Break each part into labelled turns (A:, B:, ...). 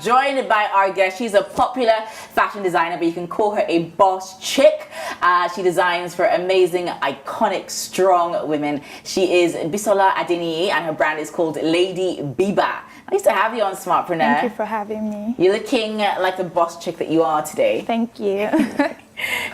A: joined by our guest. She's a popular fashion designer, but you can call her a boss chick. She designs for amazing, iconic, strong women. She is Bisola Adeniyi, and her brand is called Lady Biba. Nice to have you on Smartpreneur.
B: Thank you for having me.
A: You're looking like the boss chick that you are today.
B: Thank you.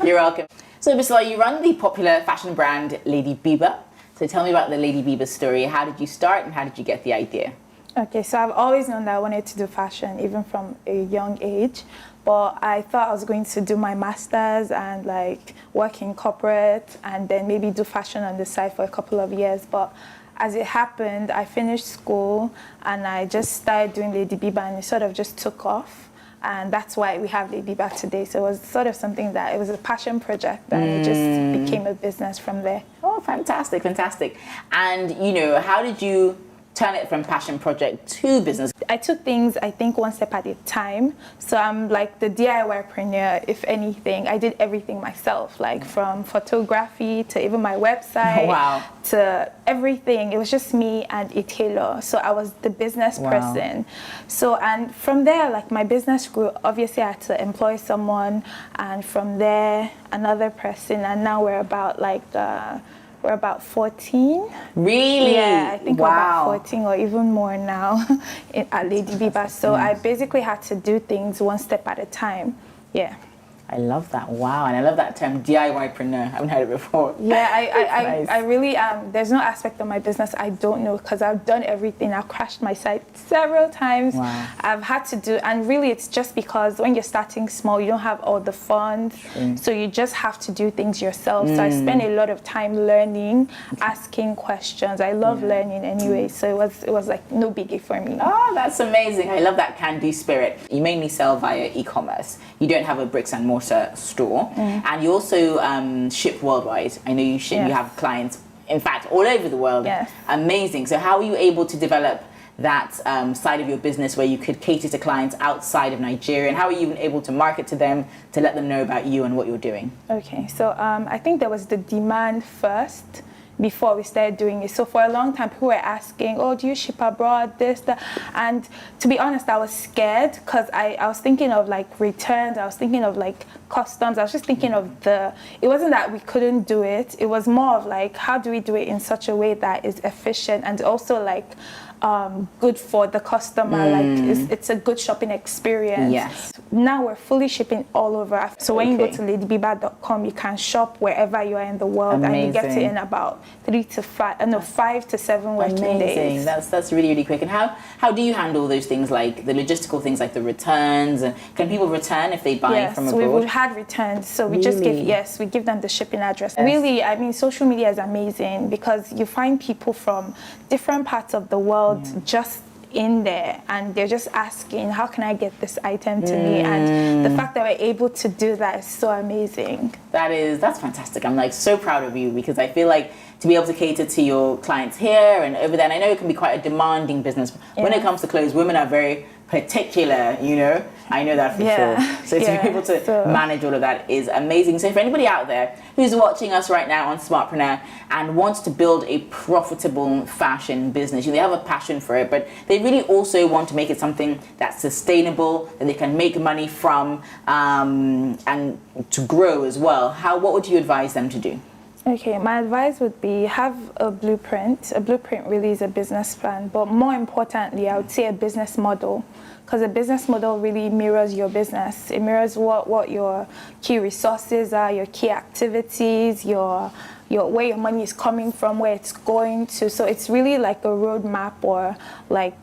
A: You're welcome. So Bisola, you run the popular fashion brand Lady Biba. So tell me about the Lady Biba story. How did you start and how did you get the idea?
B: Okay, so I've always known that I wanted to do fashion, even from a young age. But I thought I was going to do my master's and like work in corporate and then maybe do fashion on the side for a couple of years. But as it happened, I finished school and I just started doing Lady Biba, and it sort of just took off. And that's why we have Lady Biba today. So it was sort of something that, it was a passion project and it just became a business from there.
A: Oh, fantastic, fantastic. And, you know, how did you turn it from passion project to business?
B: I took things, I think, one step at a time. So I'm like the DIYpreneur, if anything. I did everything myself, like from photography to even my website.
A: Wow.
B: To everything. It was just me and a tailor. So I was the business person. So, and from there, like my business grew. Obviously, I had to employ someone, and from there, another person. And now we're about like, we're about 14.
A: Really?
B: Yeah, I think we're about 14 or even more now at Lady Biba. So I basically had to do things one step at a time. Yeah.
A: I love that. Wow. And I love that term, DIYpreneur. I haven't heard it before.
B: Yeah,
A: Nice.
B: I really, there's no aspect of my business I don't know, because I've done everything. I've crashed my site several times.
A: Wow.
B: I've had to do, and really it's just because when you're starting small, you don't have all the funds. So you just have to do things yourself. So I spend a lot of time learning, asking questions. I love learning anyway. So it was like no biggie for me.
A: Oh, that's amazing. I love that can-do spirit. You mainly sell via e-commerce. You don't have a bricks and mortar store, and you also ship worldwide. I know you ship. You have clients, in fact, all over the world.
B: Yes.
A: Amazing. So how are you able to develop that side of your business where you could cater to clients outside of Nigeria, and how are you even able to market to them, to let them know about you and what you're doing?
B: Okay, so I think there was the demand first before we started doing it. So for a long time, people were asking, oh, do you ship abroad, this, that? And to be honest, I was scared, because I was thinking of like returns, I was thinking of like customs, I was just thinking of it wasn't that we couldn't do it, it was more of like, how do we do it in such a way that is efficient and also like good for the customer, like it's a good shopping experience.
A: Yes.
B: Now we're fully shipping all over. So when you go to ladybiba.com, you can shop wherever you are in the world.
A: Amazing.
B: And you get it in about 5 to 7 working days.
A: That's really, really quick. And how do you handle those things, like the logistical things like the returns? And can people return if they buy from abroad?
B: Yes, we've had returns. So we just give them the shipping address.
A: Yes.
B: Really, I mean, social media is amazing, because you find people from different parts of the world just in there, and they're just asking, how can I get this item to me? And the fact that we're able to do that is so amazing.
A: That's fantastic. I'm like so proud of you, because I feel like to be able to cater to your clients here and over there, and I know it can be quite a demanding business. When it comes to clothes, women are very particular, you know, I know that for sure. So to be able to manage all of that is amazing. So if anybody out there who's watching us right now on Smartpreneur and wants to build a profitable fashion business, you know, they have a passion for it, but they really also want to make it something that's sustainable, that they can make money from, and to grow as well. What would you advise them to do?
B: Okay, my advice would be have a blueprint. A blueprint really is a business plan, but more importantly, I would say a business model, because a business model really mirrors your business. It mirrors what your key resources are, your key activities, your where your money is coming from, where it's going to. So it's really like a roadmap, or like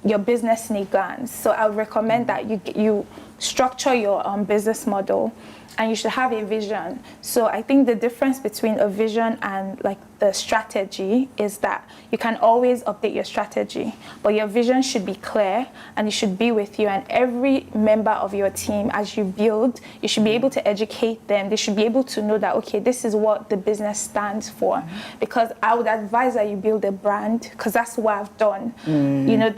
B: your business in a glance. So I would recommend that you structure your business model, and you should have a vision. So I think the difference between a vision and like the strategy is that you can always update your strategy, but your vision should be clear and it should be with you, and every member of your team, as you build, you should be able to educate them. They should be able to know that, okay, this is what the business stands for. Because I would advise that you build a brand, because that's what I've done. You know,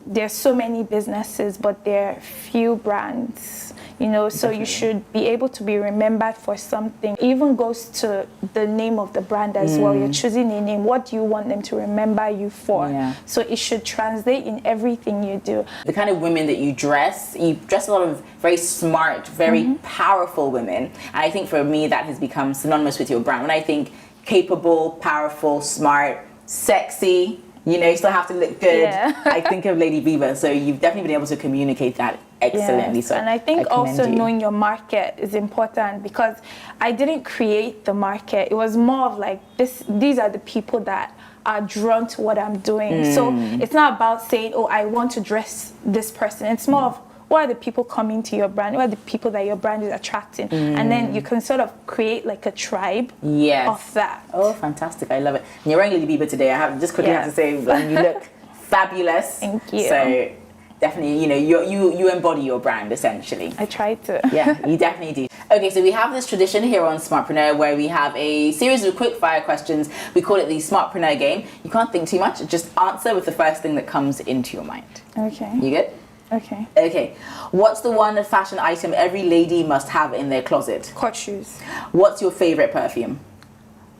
B: there's so many businesses, but there are few brands, you know, so you should be able to be remembered for something. It even goes to the name of the brand as well. You're choosing a name. What do you want them to remember you for? So it should translate in everything you do.
A: The kind of women that you dress a lot of very smart, very powerful women. And I think for me that has become synonymous with your brand. When I think capable, powerful, smart, sexy, you know, you still have to look good. I think of Lady Biba, so you've definitely been able to communicate that excellently.
B: Yes.
A: So
B: and I think also
A: you.
B: knowing your market is important, because I didn't create the market. It was more of like these are the people that are drawn to what I'm doing. So it's not about saying, oh, I want to dress this person. It's more of, what are the people coming to your brand? What are the people that your brand is attracting? And then you can sort of create like a tribe of that.
A: Oh, fantastic. I love it. And you're wearing Lady Biba today. I have just quickly have to say, you look fabulous.
B: Thank you.
A: So definitely, you know, you embody your brand essentially.
B: I try to.
A: Yeah, you definitely do. Okay, so we have this tradition here on Smartpreneur where we have a series of quick fire questions. We call it the Smartpreneur game. You can't think too much, just answer with the first thing that comes into your mind.
B: Okay.
A: You good?
B: Okay.
A: Okay. What's the one fashion item every lady must have in their closet?
B: Court shoes.
A: What's your favorite perfume?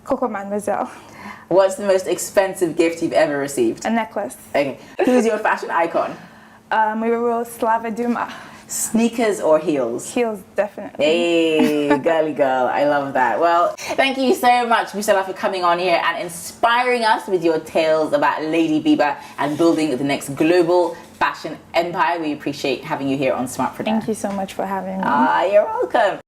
B: Coco Mademoiselle.
A: What's the most expensive gift you've ever received?
B: A necklace.
A: Okay. Who's your fashion icon?
B: Muriel Slava Duma.
A: Sneakers or heels?
B: Heels, definitely.
A: Hey, girly girl. I love that. Well, thank you so much, Bisola, for coming on here and inspiring us with your tales about Lady Biba and building the next global fashion empire. We appreciate having you here on Smartpreneur.
B: Thank you so much for having me.
A: You're welcome.